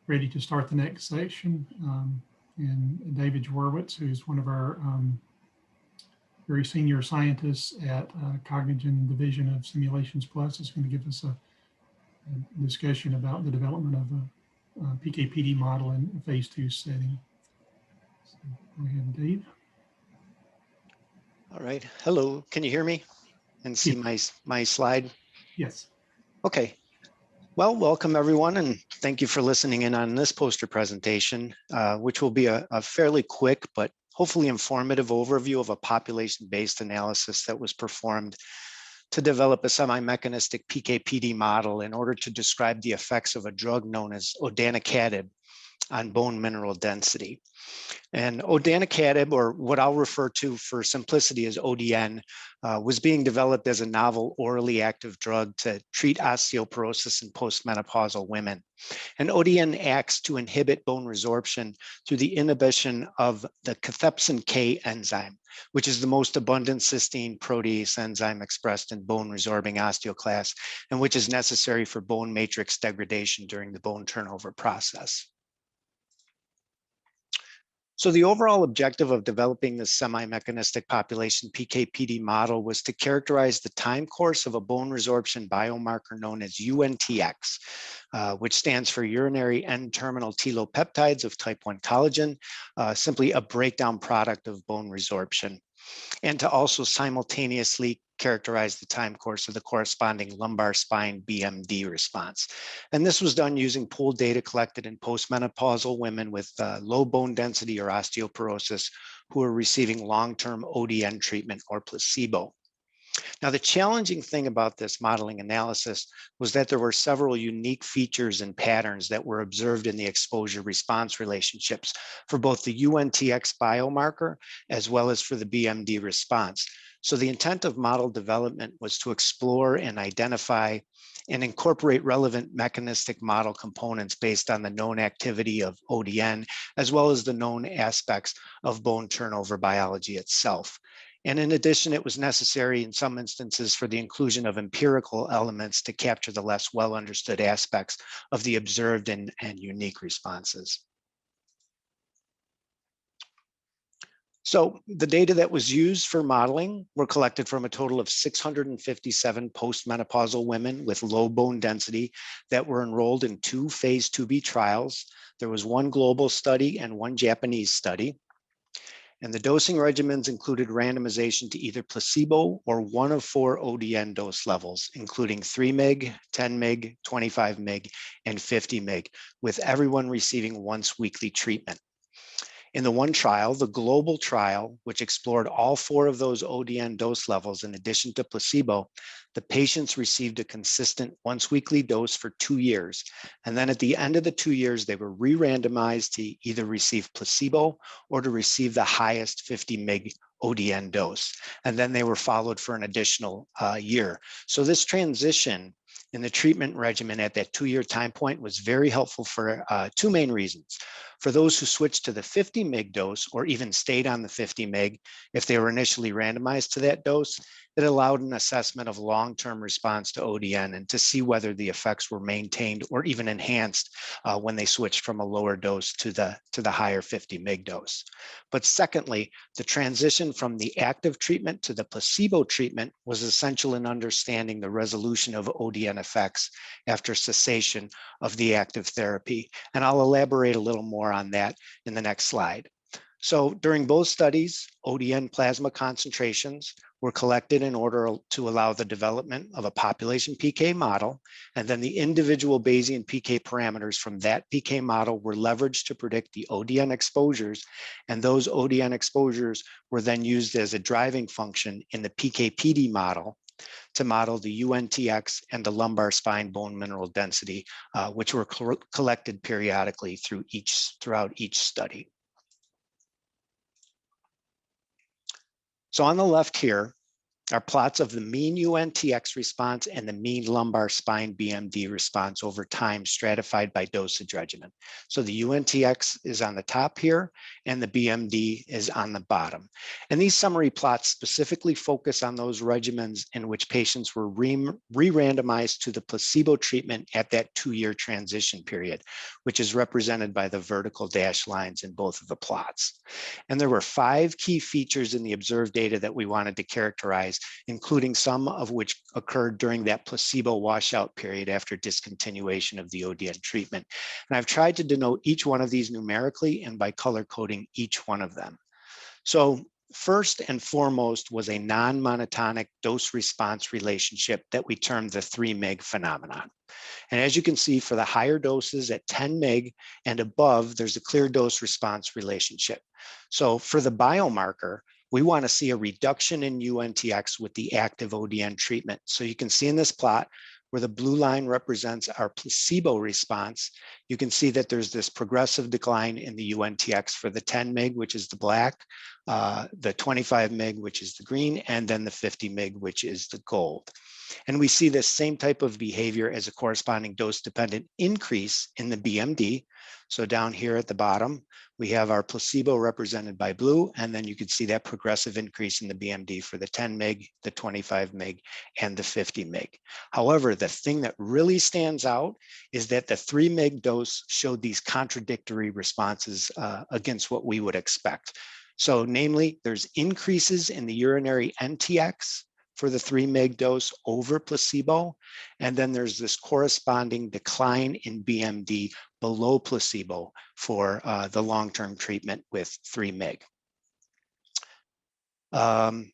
ready to start the next section. And David Jaworowitz, who's one of our very senior scientists at Cognigen Division of Simulations Plus, is going to give us a discussion about the development of a Pkpd model in a phase 2 setting. So go ahead, Dave. All right. Hello. Can you hear me and see my slide? Yes. Okay. Well, welcome everyone, and thank you for listening in on this poster presentation, which will be a fairly quick but hopefully informative overview of a population-based analysis that was performed to develop a semi-mechanistic Pkpd model in order to describe the effects of a drug known as Odanacatib on bone mineral density. And Odanacatib, or what I'll refer to for simplicity as ODN, was being developed as a novel orally active drug to treat osteoporosis in postmenopausal women. And ODN acts to inhibit bone resorption through the inhibition of the Cathepsin K enzyme, which is the most abundant cysteine protease enzyme expressed in bone resorbing osteoclasts, and which is necessary for bone matrix degradation during the bone turnover process. So the overall objective of developing this semi-mechanistic population Pkpd model was to characterize the time course of a bone resorption biomarker known as UNTX, which stands for urinary end-terminal telopeptides of type 1 collagen, simply a breakdown product of bone resorption, and to also simultaneously characterize the time course of the corresponding lumbar spine BMD response. And this was done using pooled data collected in postmenopausal women with low bone density or osteoporosis who are receiving long-term ODN treatment or placebo. Now, the challenging thing about this modeling analysis was that there were several unique features and patterns that were observed in the exposure response relationships for both the UNTX biomarker as well as for the BMD response. So the intent of model development was to explore and identify and incorporate relevant mechanistic model components based on the known activity of ODN, as well as the known aspects of bone turnover biology itself. And in addition, it was necessary in some instances for the inclusion of empirical elements to capture the less well understood aspects of the observed and unique responses. So the data that was used for modeling were collected from a total of 657 postmenopausal women with low bone density that were enrolled in 2 phase 2b trials. There was 1 global study and 1 Japanese study. And the dosing regimens included randomization to either placebo or one of 4 ODN dose levels, including 3 mg, 10 mg, 25 mg, and 50 mg, with everyone receiving once weekly treatment. In the 1 trial, the global trial, which explored all 4 of those ODN dose levels in addition to placebo, the patients received a consistent once weekly dose for 2 years. And then at the end of the 2 years, they were re-randomized to either receive placebo or to receive the highest 50 mg ODN dose. And then they were followed for an additional year. So this transition in the treatment regimen at that 2-year time point was very helpful for 2 main reasons. For those who switched to the 50 mg dose or even stayed on the 50 mg, if they were initially randomized to that dose, it allowed an assessment of long-term response to ODN and to see whether the effects were maintained or even enhanced when they switched from a lower dose to the higher 50 mg dose. But secondly, the transition from the active treatment to the placebo treatment was essential in understanding the resolution of ODN effects after cessation of the active therapy. And I'll elaborate a little more on that in the next slide. So during both studies, ODN plasma concentrations were collected in order to allow the development of a population PK model, and then the individual Bayesian PK parameters from that PK model were leveraged to predict the ODN exposures, and those ODN exposures were then used as a driving function in the Pkpd model to model the UNTX and the lumbar spine bone mineral density, which were collected periodically throughout each study. So on the left here, are plots of the mean UNTX response and the mean lumbar spine BMD response over time stratified by dosage regimen. So the UNTX is on the top here and the BMD is on the bottom. And these summary plots specifically focus on those regimens in which patients were re-randomized to the placebo treatment at that 2-year transition period, which is represented by the vertical dashed lines in both of the plots. And there were 5 key features in the observed data that we wanted to characterize, including some of which occurred during that placebo washout period after discontinuation of the ODN treatment. And I've tried to denote each one of these numerically and by color coding each one of them. So first and foremost was a non-monotonic dose-response relationship that we termed the 3 mg phenomenon. And as you can see, for the higher doses at 10 mg and above, there's a clear dose-response relationship. So for the biomarker, we want to see a reduction in UNTX with the active ODN treatment. So you can see in this plot where the blue line represents our placebo response, you can see that there's this progressive decline in the UNTX for the 10 mg, which is the black, the 25 mg, which is the green, and then the 50 mg, which is the gold. And we see this same type of behavior as a corresponding dose-dependent increase in the BMD. So down here at the bottom, we have our placebo represented by blue, and then you can see that progressive increase in the BMD for the 10 mg, the 25 mg, and the 50 mg. However, the thing that really stands out is that the 3 mg dose showed these contradictory responses against what we would expect. So namely, there's increases in the urinary NTX for the 3 mg dose over placebo. And then there's this corresponding decline in BMD below placebo for the long-term treatment with 3 mg.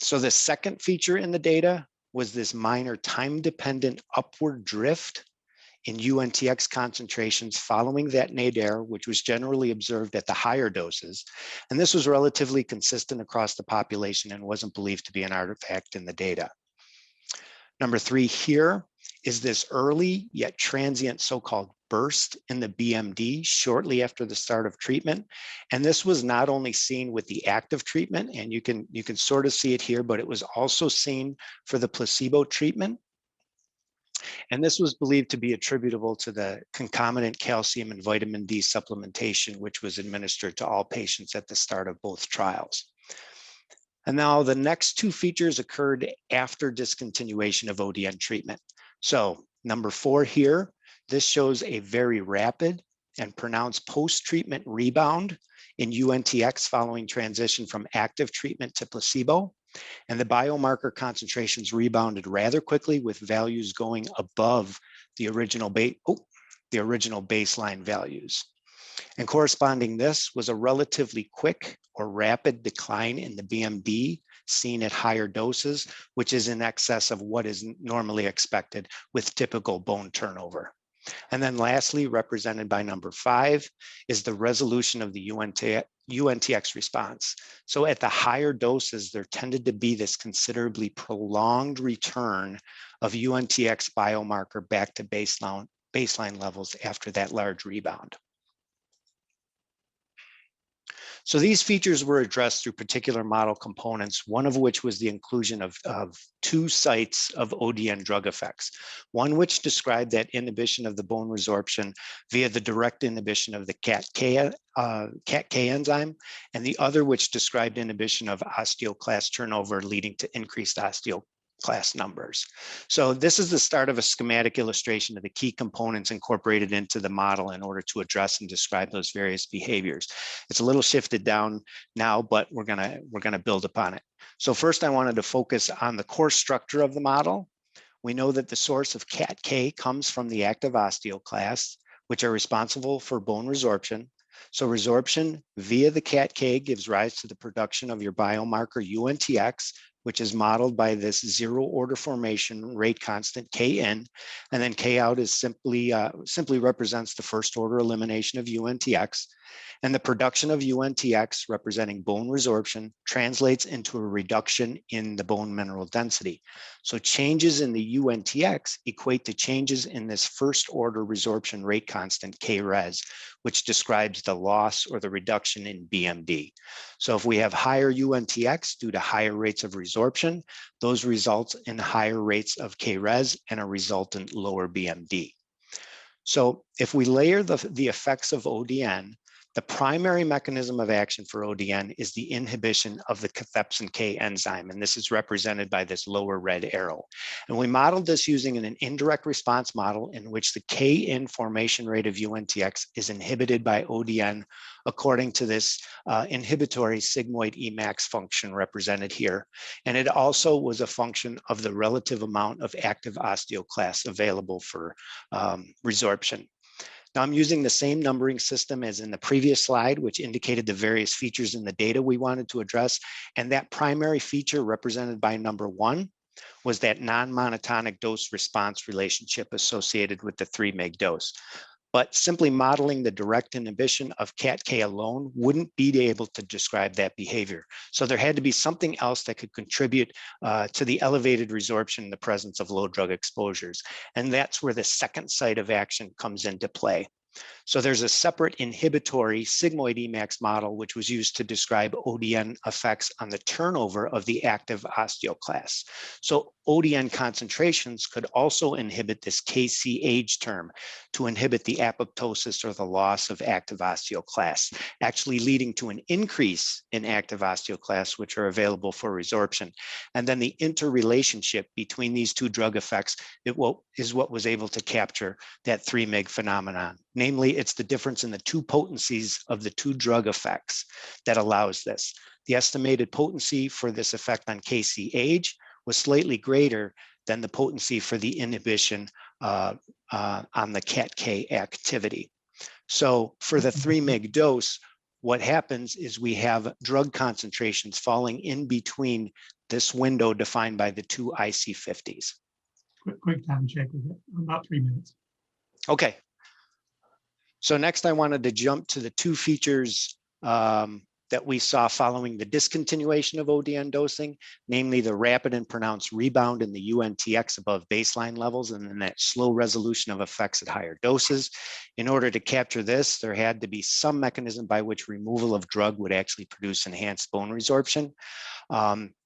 So the second feature in the data was this minor time-dependent upward drift in UNTX concentrations following that nadir, which was generally observed at the higher doses. And this was relatively consistent across the population and wasn't believed to be an artifact in the data. Number 3 here is this early yet transient so-called burst in the BMD shortly after the start of treatment. And this was not only seen with the active treatment, and you can sort of see it here, but it was also seen for the placebo treatment. And this was believed to be attributable to the concomitant calcium and vitamin D supplementation, which was administered to all patients at the start of both trials. And now the next 2 features occurred after discontinuation of ODN treatment. So number 4 here, this shows a very rapid and pronounced post-treatment rebound in UNTX following transition from active treatment to placebo. And the biomarker concentrations rebounded rather quickly with values going above the original baseline values. And corresponding this was a relatively quick or rapid decline in the BMD seen at higher doses, which is in excess of what is normally expected with typical bone turnover. And then lastly, represented by number 5, is the resolution of the UNTX response. So at the higher doses, there tended to be this considerably prolonged return of UNTX biomarker back to baseline levels after that large rebound. So these features were addressed through particular model components, one of which was the inclusion of 2 sites of ODN drug effects. One which described that inhibition of the bone resorption via the direct inhibition of the CAT-K enzyme, and the other which described inhibition of osteoclast turnover leading to increased osteoclast numbers. So this is the start of a schematic illustration of the key components incorporated into the model in order to address and describe those various behaviors. It's a little shifted down now, but we're gonna build upon it. So first I wanted to focus on the core structure of the model. We know that the source of CAT-K comes from the active osteoclasts, which are responsible for bone resorption. So resorption via the CAT-K gives rise to the production of your biomarker UNTX, which is modeled by this 0 order formation rate constant Kn, and then K out is simply represents the first order elimination of UNTX. And the production of UNTX representing bone resorption translates into a reduction in the bone mineral density. So changes in the UNTX equate to changes in this first order resorption rate constant Kres, which describes the loss or the reduction in BMD. So if we have higher UNTX due to higher rates of resorption, resorption, those result in higher rates of K-res and a resultant lower BMD. So if we layer the effects of ODN, the primary mechanism of action for ODN is the inhibition of the Cathepsin K enzyme, and this is represented by this lower red arrow. And we modeled this using an indirect response model in which the K-in formation rate of UNTX is inhibited by ODN according to this inhibitory sigmoid Emax function represented here. And it also was a function of the relative amount of active osteoclasts available for resorption. Now I'm using the same numbering system as in the previous slide, which indicated the various features in the data we wanted to address. And that primary feature represented by number 1 was that non-monotonic dose response relationship associated with the 3 mg dose. But simply modeling the direct inhibition of CAT-K alone wouldn't be able to describe that behavior. So there had to be something else that could contribute to the elevated resorption in the presence of low drug exposures. And that's where the second site of action comes into play. So there's a separate inhibitory sigmoid Emax model, which was used to describe ODN effects on the turnover of the active osteoclasts. So ODN concentrations could also inhibit this KC age term to inhibit the apoptosis or the loss of active osteoclasts, actually leading to an increase in active osteoclasts, which are available for resorption. And then the interrelationship between these two drug effects is what was able to capture that 3 mg phenomenon. Namely, it's the difference in the two potencies of the two drug effects that allows this. The estimated potency for this effect on KC age was slightly greater than the potency for the inhibition on the CAT-K activity. So for the 3 mg dose, what happens is we have drug concentrations falling in between this window defined by the two IC50s. Quick time check with it, about 3 minutes. Okay. So next I wanted to jump to the two features that we saw following the discontinuation of ODN dosing, namely the rapid and pronounced rebound in the UNTX above baseline levels, and then that slow resolution of effects at higher doses. In order to capture this, there had to be some mechanism by which removal of drug would actually produce enhanced bone resorption.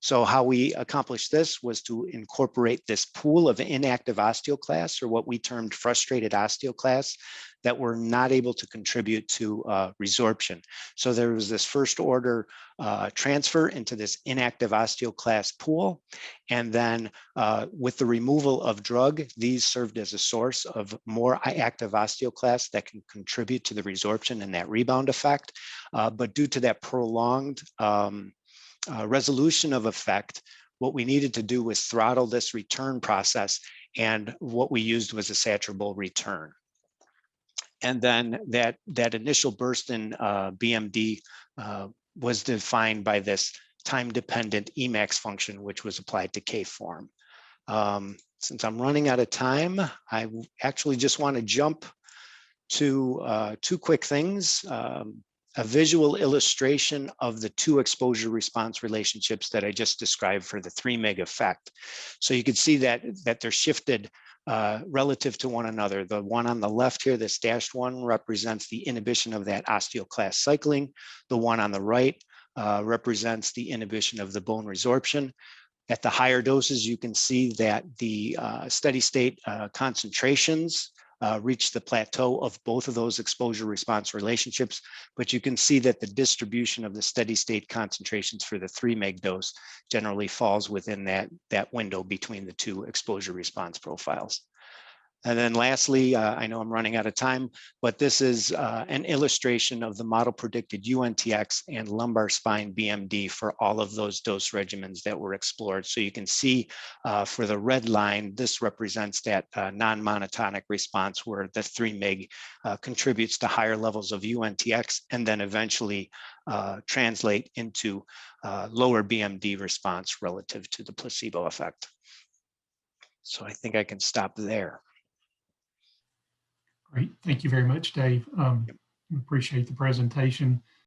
So how we accomplished this was to incorporate this pool of inactive osteoclasts, or what we termed frustrated osteoclasts, that were not able to contribute to resorption. So there was this first order transfer into this inactive osteoclast pool. And then with the removal of drug, these served as a source of more active osteoclasts that can contribute to the resorption and that rebound effect. But due to that prolonged resolution of effect, what we needed to do was throttle this return process, and what we used was a saturable return. And then that initial burst in BMD was defined by this time-dependent Emax function, which was applied to K-form. Since I'm running out of time, I actually just want to jump to two quick things. A visual illustration of the two exposure response relationships that I just described for the 3 mg effect. So you can see that they're shifted relative to one another. The one on the left here, this dashed one, represents the inhibition of that osteoclast cycling. The one on the right represents the inhibition of the bone resorption. At the higher doses, you can see that the steady state concentrations reach the plateau of both of those exposure response relationships, but you can see that the distribution of the steady state concentrations for the 3 mg dose generally falls within that window between the two exposure response profiles. And then lastly, I know I'm running out of time, but this is an illustration of the model predicted UNTX and lumbar spine BMD for all of those dose regimens that were explored. So you can see for the red line, this represents that non-monotonic response where the 3 mg contributes to higher levels of UNTX and then eventually translate into lower BMD response relative to the placebo effect. So I think I can stop there. Great. Thank you very much, Dave. Appreciate the presentation.